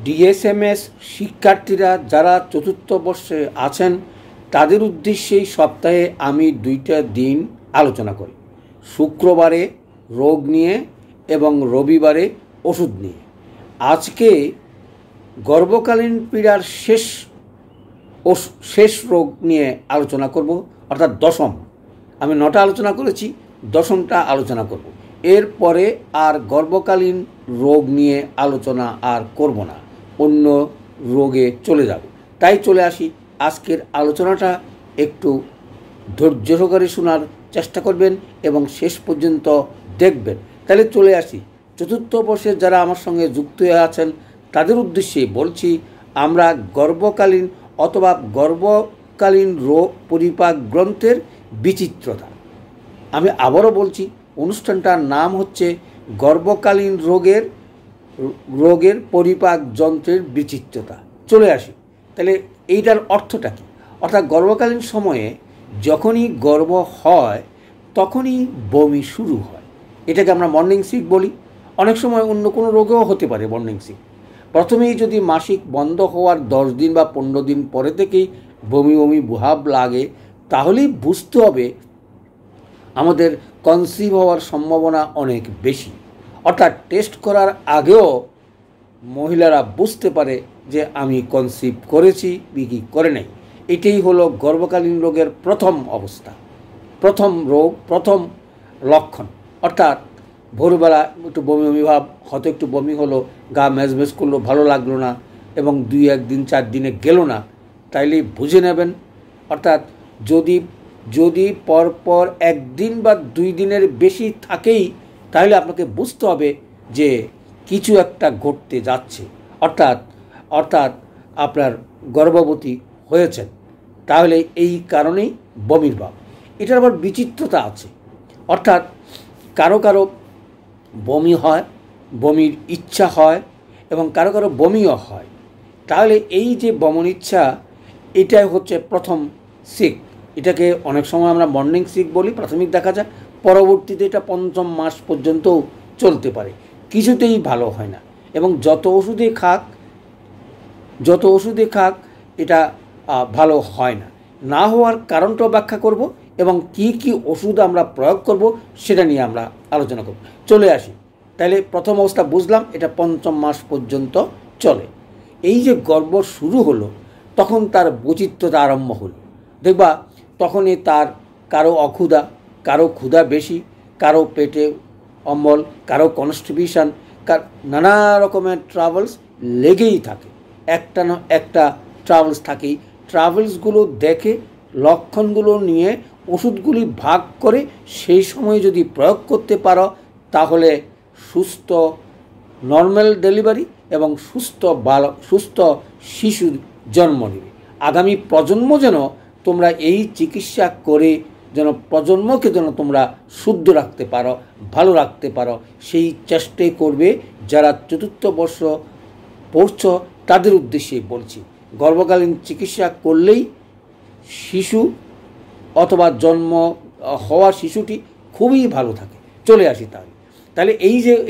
DSMS শিক্ষার্থীরা যারা চতুর্থ বর্ষে আছেন তাদের উদ্দেশ্যেই সপ্তাহে আমি 2টা দিন আলোচনা করি, শুক্রবারে রোগ নিয়ে এবং রবিবারে ওষুধ নিয়ে। আজকে গর্ভকালীন পীড়ার শেষ রোগ নিয়ে আলোচনা করব, অর্থাৎ দশম। আমি 9টা আলোচনা করেছি, দশমটা আলোচনা করব। এরপরে আর গর্ভকালীন রোগ নিয়ে আলোচনা আর করব না, অন্য রোগে চলে যাব। তাই চলে আসি, আজকের আলোচনাটা একটু ধৈর্য সহকারে শোনার চেষ্টা করবেন এবং শেষ পর্যন্ত দেখবেন। তাহলে চলে আসি, চতুর্থ বর্ষের যারা আমার সঙ্গে যুক্ত হয়ে আছেন তাদের উদ্দেশ্যে বলছি, আমরা গর্ভকালীন অথবা গর্ভকালীন রোগ পরিপাক গ্রন্থের বিচিত্রতা। আমি আবারও বলছি, অনুষ্ঠানটার নাম হচ্ছে গর্ভকালীন রোগের পরিপাক যন্ত্রের বিচিত্রতা। চলে আসি, তাহলে এইটার অর্থটা কী? অর্থাৎ গর্ভকালীন সময়ে যখনই গর্ভ হয় তখনই বমি শুরু হয়। এটাকে আমরা মর্নিং সিক বলি। অনেক সময় অন্য কোনো রোগেও হতে পারে মর্নিং সিক। প্রথমেই যদি মাসিক বন্ধ হওয়ার 10 দিন বা 15 দিন পরে থেকেই বমি ভাব লাগে, তাহলেই বুঝতে হবে আমাদের কনসিভ হওয়ার সম্ভাবনা অনেক বেশি। অর্থাৎ টেস্ট করার আগেও মহিলারা বুঝতে পারে যে আমি কনসিভ করেছি কি করে নাই। এটাই হলো গর্ভকালীন রোগের প্রথম অবস্থা, প্রথম রোগ, প্রথম লক্ষণ। অর্থাৎ ভোরবেলা একটু বমি ভাব, হয়তো একটু বমি হলো, গা ম্যাজম্যাজ করলো, ভালো লাগলো না এবং 2-1 দিন 4 দিনে গেল না, তাইলে বুঝে নেবেন। অর্থাৎ যদি পরপর 1 দিন বা 2 দিনের বেশি থাকেই, তাহলে আপনাকে বুঝতে হবে যে কিছু একটা ঘটতে যাচ্ছে, অর্থাৎ আপনার গর্ভবতী হয়েছেন। তাহলে এই কারণেই বমির ভাব। এটার আবার বিচিত্রতা আছে। অর্থাৎ কারো বমি হয়, বমির ইচ্ছা হয় এবং কারো বমিও হয়। তাহলে এই যে বমন ইচ্ছা, এটাই হচ্ছে প্রথম সিক। এটাকে অনেক সময় আমরা মর্নিং সিক বলি, প্রাথমিক দেখা যায়। পরবর্তীতে এটা 5ম মাস পর্যন্তও চলতে পারে, কিছুতেই ভালো হয় না এবং যত ওষুধে খাক এটা ভালো হয় না। না হওয়ার কারণটাও ব্যাখ্যা করব এবং কি ওষুধ আমরা প্রয়োগ করব সেটা নিয়ে আমরা আলোচনা করব। চলে আসি, তাহলে প্রথম অবস্থা বুঝলাম, এটা 5ম মাস পর্যন্ত চলে। এই যে গর্ভ শুরু হলো, তখন তার বৈচিত্র্যতা আরম্ভ হলো। দেখবা তখনই তার কারো অক্ষুধা, কারো ক্ষুধা বেশি, কারো পেটে অম্বল, কারো কনস্টিপেশন, নানা রকমের ট্রাভেলস লেগেই থাকে। একটা না একটা ট্রাভেলস থাকেই। ট্রাভেলসগুলো দেখে, লক্ষণগুলো নিয়ে ওষুধগুলি ভাগ করে সেই সময় যদি প্রয়োগ করতে পারো, তাহলে সুস্থ নর্মাল ডেলিভারি এবং সুস্থ শিশু জন্ম নেবে। আগামী প্রজন্ম যেন তোমরা এই চিকিৎসা করে প্রজন্মকে তোমরা শুদ্ধ রাখতে পারো, ভালো রাখতে পারো, সেই চেষ্টাই করবে যারা চতুর্থ বর্ষ পড়ছ তাদের উদ্দেশ্যেই বলছি। গর্ভকালীন চিকিৎসা করলেই শিশু অথবা জন্ম হওয়া শিশুটি খুবই ভালো থাকে। চলে আসি তাহলে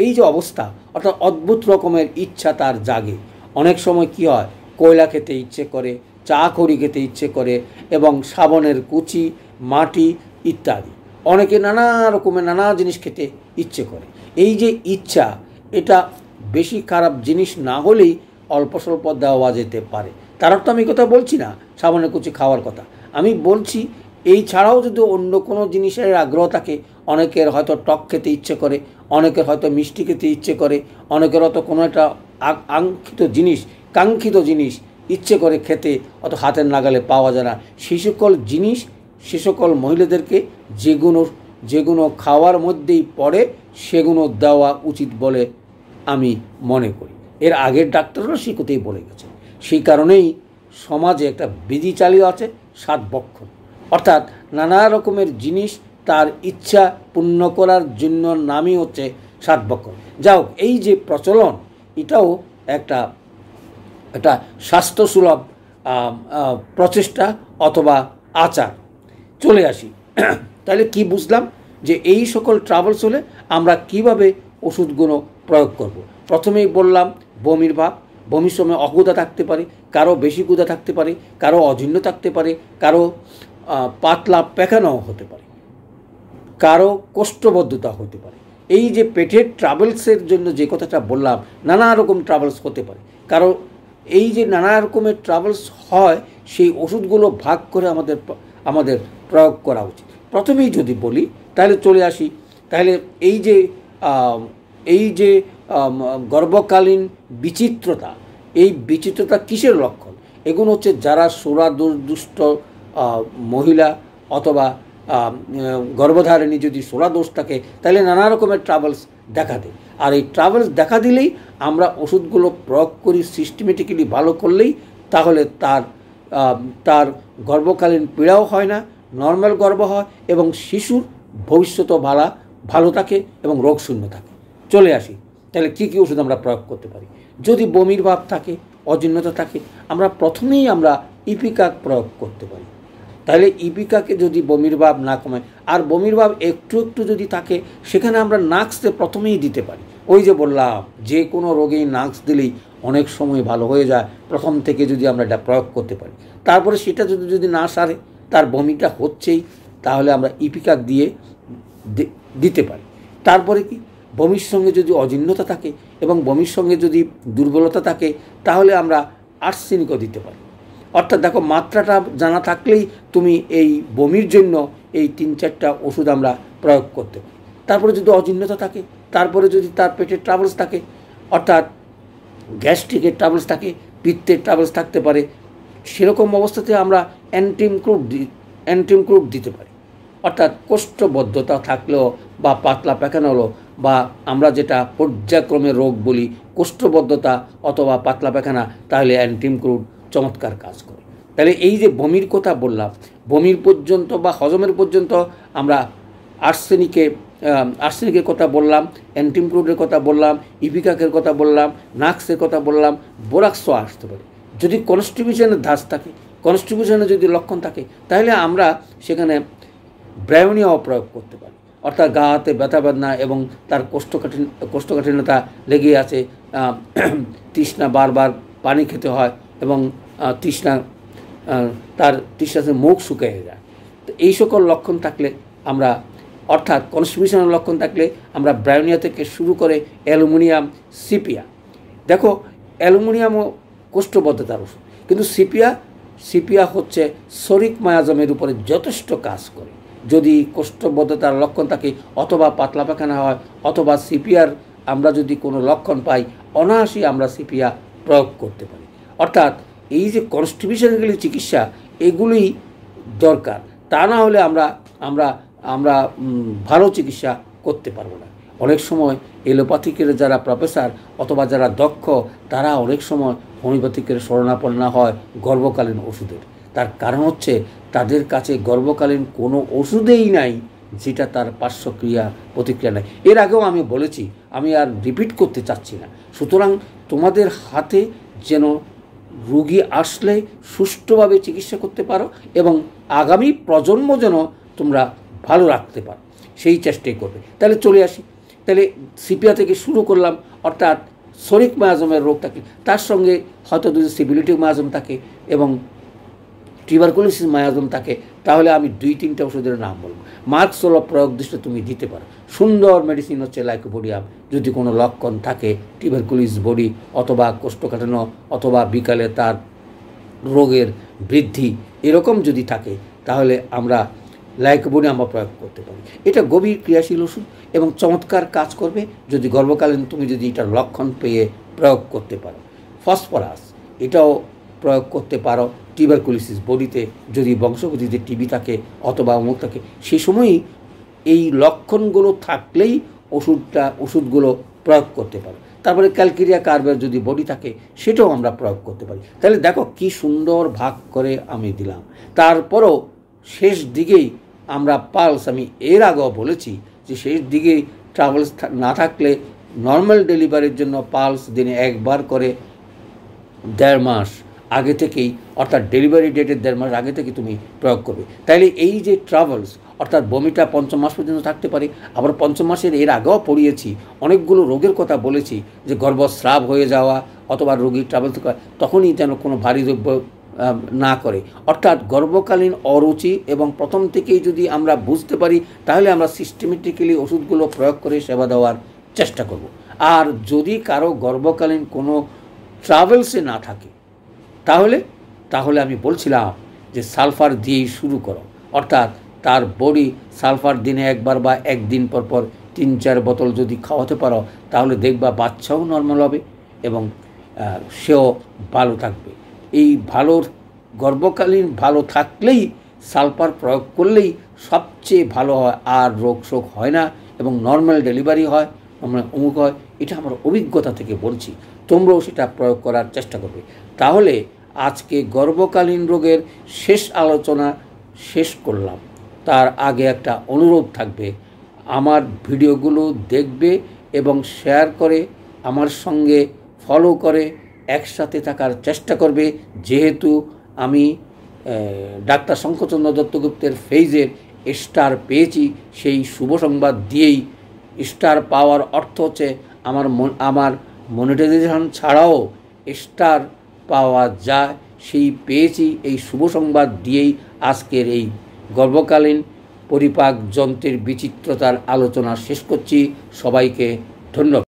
এই যে অবস্থা, অর্থাৎ অদ্ভুত রকমের ইচ্ছা তার জাগে। অনেক সময় কি হয়, কয়লা খেতে ইচ্ছে করে, চা খড়ি খেতে ইচ্ছে করে এবং সাবনের কুচি, মাটি ইত্যাদি, অনেকে নানা রকমের নানা জিনিস খেতে ইচ্ছে করে। এই যে ইচ্ছা, এটা বেশি খারাপ জিনিস না হলেই অল্প স্বল্প দেওয়া যেতে পারে। তার অর্থ আমি কথা বলছি না সাবনের কুচি খাওয়ার কথা, আমি বলছি এই ছাড়াও যদি অন্য কোনো জিনিসের আগ্রহ থাকে, অনেকের হয়তো টক খেতে ইচ্ছে করে, অনেকের হয়তো মিষ্টি খেতে ইচ্ছে করে, অনেকের হয়তো কোনো একটা কাঙ্ক্ষিত জিনিস ইচ্ছে করে খেতে, অত হাতের নাগালে পাওয়া যায় না। সে সকল মহিলাদেরকে যেগুলো খাওয়ার মধ্যেই পড়ে সেগুলো দেওয়া উচিত বলে আমি মনে করি। এর আগের ডাক্তাররা সে কথাই বলে গেছে। সেই কারণেই সমাজে একটা বিধি চালু আছে 7 বক্ষণ, অর্থাৎ নানা রকমের জিনিস তার ইচ্ছা পূর্ণ করার জন্য নামই হচ্ছে 7 বক্ষণ। যাও, এই যে প্রচলন, এটাও একটা স্বাস্থ্যসুলভ প্রচেষ্টা অথবা আচার। চলে আসি, তাহলে কি বুঝলাম যে এই সকল ট্রাভেলস হলে আমরা কিভাবে ওষুধগুলো প্রয়োগ করব। প্রথমেই বললাম বমির ভাব, বমির সময় অগুদা থাকতে পারে, কারো বেশি গুদা থাকতে পারে, কারো অজীর্ণ থাকতে পারে, কারো পাতলা পায়খানাও হতে পারে, কারো কোষ্ঠবদ্ধতা হতে পারে। এই যে পেটের ট্রাভেলসের জন্য যে কথাটা বললাম, নানা রকম ট্রাভেলস হতে পারে। কারো এই যে নানা রকমের ট্রাভেলস হয়, সেই ওষুধগুলো ভাগ করে আমাদের প্রয়োগ করা উচিত। প্রথমেই যদি বলি তাহলে চলে আসি, তাহলে এই যে গর্ভকালীন বিচিত্রতা, এই বিচিত্রতা কিসের লক্ষণ? এগুলো হচ্ছে যারা ষোড়াদোষ মহিলা অথবা গর্ভধারিণী যদি ষোড়াদোষ থাকে, তাহলে নানা রকমের ট্রাভেলস দেখা দেয়। আর এই ট্রাভেলস দেখা দিলেই আমরা ওষুধগুলো প্রয়োগ করি সিস্টেমেটিক্যালি ভালো করলেই, তাহলে তার গর্ভকালীন পীড়াও হয় না, নর্মাল গর্ভ হয় এবং শিশুর ভবিষ্যৎও ভালো থাকে এবং রোগশূন্য থাকে। চলে আসি তাহলে কী কী ওষুধ আমরা প্রয়োগ করতে পারি। যদি বমির ভাব থাকে, অজীর্ণতা থাকে, আমরা প্রথমেই ইপিকাক প্রয়োগ করতে পারি। তাহলে ইপিকাকে যদি বমির ভাব না কমায়, আর বমির ভাব একটু একটু যদি থাকে, সেখানে আমরা নাক্সে প্রথমেই দিতে পারি। ওই যে বললাম, যে কোনো রোগেই নাক্স দিলেই অনেক সময় ভালো হয়ে যায়, প্রথম থেকে যদি আমরা এটা প্রয়োগ করতে পারি। তারপরে সেটা যদি না সারে, তার বমিটা হচ্ছেই, তাহলে আমরা ইপিকাক দিতে পারি। তারপরে কি, বমির সঙ্গে যদি অজীর্ণতা থাকে এবং বমির সঙ্গে যদি দুর্বলতা থাকে, তাহলে আমরা আর্সেনিকও দিতে পারি। অর্থাৎ দেখো, মাত্রাটা জানা থাকলেই তুমি এই বমির জন্য এই 3-4টা ওষুধ আমরা প্রয়োগ করতে পারি। তারপরে যদি অজীর্ণতা থাকে, তারপরে যদি তার পেটের ট্রাভেলস থাকে, অর্থাৎ গ্যাস্ট্রিকের ট্রাভেলস থাকে, পিত্তের ট্রাভেলস থাকতে পারে, সেরকম অবস্থাতে আমরা অ্যান্টিমক্রুড দিতে পারি। অর্থাৎ কোষ্ঠবদ্ধতা থাকলেও বা পাতলা পায়খানা হলো, বা আমরা যেটা পর্যায়ক্রমে রোগ বলি কোষ্ঠবদ্ধতা অথবা পাতলা পায়খানা, তাহলে অ্যান্টিমক্রুড চমৎকার কাজ করে। তাহলে এই যে বমির কথা বললাম, বমির পর্যন্ত বা হজমের পর্যন্ত আমরা আর্সেনিকের কথা বললাম, অ্যান্টিমক্রুডের কথা বললাম, ইপিকাকের কথা বললাম, নাক্সের কথা বললাম, বোরাক্সও আসতে পারে। যদি কনস্টিটিউশনের ধাস থাকে, কনস্টিটিউশনের যদি লক্ষণ থাকে, তাহলে আমরা সেখানে ব্রায়োনিয়াও প্রয়োগ করতে পারি। অর্থাৎ গা হাতে ব্যথা বেদনা এবং তার কোষ্ঠকাঠিন্যতা লেগে আছে, তৃষ্ণা, বারবার পানি খেতে হয় এবং তার তৃষ্ণাতে মুখ শুকিয়ে যায়। তো এই সকল লক্ষণ থাকলে আমরা, অর্থাৎ কনস্টিটিউশনের লক্ষণ থাকলে আমরা ব্রায়োনিয়া থেকে শুরু করে অ্যালুমিনিয়াম, সিপিয়া। দেখো, অ্যালুমিনিয়ামও কোষ্ঠবদ্ধতার ওষুধ, কিন্তু সিপিয়া হচ্ছে শরিক মায়াজমের উপরে যথেষ্ট কাজ করে। যদি কোষ্ঠবদ্ধতার লক্ষণ থাকে অথবা পাতলা পায়খানা হয় অথবা সিপিয়ার আমরা যদি কোনো লক্ষণ পাই, অনায়াসেই আমরা সিপিয়া প্রয়োগ করতে পারি। অর্থাৎ এই যে কনস্টিটিউশনগুলি চিকিৎসা, এগুলি দরকার, তা না হলে আমরা ভালো চিকিৎসা করতে পারবো না। অনেক সময় এলোপ্যাথিকের যারা প্রফেসর অথবা যারা দক্ষ, তারা অনেক সময় হোমিওপ্যাথিকের শরণাপন্ন হয় গর্ভকালীন ওষুধের। তার কারণ হচ্ছে তাদের কাছে গর্ভকালীন কোনো ওষুধেই নাই যেটা তার পার্শ্বক্রিয়া প্রতিক্রিয়া নেয়। এর আগেও আমি বলেছি, আমি আর রিপিট করতে চাচ্ছি না। সুতরাং তোমাদের হাতে যেন রোগী আসলে সুষ্ঠুভাবে চিকিৎসা করতে পারো এবং আগামী প্রজন্ম যেন তোমরা ভালো রাখতে পারো, সেই চেষ্টাই করবে। তাহলে চলে আসি, তাহলে সিপিয়া থেকে শুরু করলাম, অর্থাৎ শরিক মায়াজমের রোগ থাকে, তার সঙ্গে হয়তো যদি সিবিলিটিক মায়াজম থাকে এবং টিউবারকুলোসিস মায়াজম থাকে, তাহলে আমি 2-3টা ওষুধের নাম বলবো। মার্কস হল প্রয়োগ দৃষ্টি তুমি দিতে পারো। সুন্দর মেডিসিন হচ্ছে লাইকোপোডিয়াম, যদি কোনো লক্ষণ থাকে, টিউবারকুলোসিস বডি অথবা কোষ্ঠকাঠিন্য অথবা বিকালে তার রোগের বৃদ্ধি এরকম যদি থাকে, তাহলে আমরা লাইকোপোডিয়াম প্রয়োগ করতে পারি। এটা গভীর ক্রিয়াশীল ওষুধ এবং চমৎকার কাজ করবে যদি গর্ভকালীন তুমি যদি এটার লক্ষণ পেয়ে প্রয়োগ করতে পারো। ফসফরাস এটাও প্রয়োগ করতে পারো টিউবারকুলোসিস বডিতে, যদি বংশগতিতে টিবি থাকে অথবা অমুক থাকে, সেই সময়ই এই লক্ষণগুলো থাকলেই ওষুধগুলো প্রয়োগ করতে পারো। তারপরে ক্যালকেরিয়া কার্বের যদি বডি থাকে, সেটাও আমরা প্রয়োগ করতে পারি। তাহলে দেখো কি সুন্দর ভাগ করে আমি দিলাম। তারপরও শেষ দিকেই আমরা পালস, আমি এর আগেও বলেছি যে শেষ দিকে ট্রাভেলস না থাকলে নর্মাল ডেলিভারির জন্য পালস দিনে একবার করে 1.5 মাস আগে থেকেই, অর্থাৎ ডেলিভারি ডেটের 1.5 মাস আগে থেকে তুমি প্রয়োগ করবে। তাইলে এই যে ট্রাভেলস, অর্থাৎ বমিটা 5ম মাস পর্যন্ত থাকতে পারে। আবার 5ম মাসের এর আগেও পড়িয়েছি, অনেকগুলো রোগের কথা বলেছি, যে গর্ভস্রাব হয়ে যাওয়া অথবা রোগী ট্রাভেল করে তখনই যেন কোনো ভারী দ্রব্য না করে। অর্থাৎ গর্ভকালীন অরুচি এবং প্রথম থেকেই যদি আমরা বুঝতে পারি তাহলে আমরা সিস্টেমেটিক্যালি ওষুধগুলো প্রয়োগ করে সেবা দেওয়ার চেষ্টা করব। আর যদি কারো গর্ভকালীন কোনো ট্রাভেলসে না থাকে তাহলে আমি বলছিলাম যে সালফার দিয়েই শুরু করো। অর্থাৎ তার বডি সালফার দিনে একবার বা একদিন পর পর 3-4 বোতল যদি খাওয়াতে পারো তাহলে দেখবা বাচ্চাও নর্মাল হবে এবং সেও ভালো থাকবে। এই গর্ভকালীন ভালো থাকলেই সালফার প্রয়োগ করলেই সবচেয়ে ভালো হয়, আর রোগ শোক হয় না এবং নর্মাল ডেলিভারি হয়, নর্মাল অমুক হয়। এটা আমার অভিজ্ঞতা থেকে বলছি, তোমরাও সেটা প্রয়োগ করার চেষ্টা করবে। তাহলে আজকে গর্ভকালীন রোগের শেষ আলোচনা শেষ করলাম। তার আগে একটা অনুরোধ থাকবে, আমার ভিডিওগুলো দেখবে এবং শেয়ার করে আমার সঙ্গে ফলো করে একসাথে থাকার চেষ্টা করবে। যেহেতু আমি ডাক্তার শঙ্করচন্দ্র দত্তগুপ্তের ফেজের স্টার পেয়েছি, সেই শুভ সংবাদ দিয়েই স্টার পাওয়ার অর্থ হচ্ছে আমার মনিটাইজেশন ছাড়াও স্টার পাওয়া যায়, সেই পেয়েছি। এই শুভ সংবাদ দিয়েই আজকের এই গর্ভকালীন পরিপাক যন্ত্রের বিচিত্রতার আলোচনা শেষ করছি। সবাইকে ধন্যবাদ।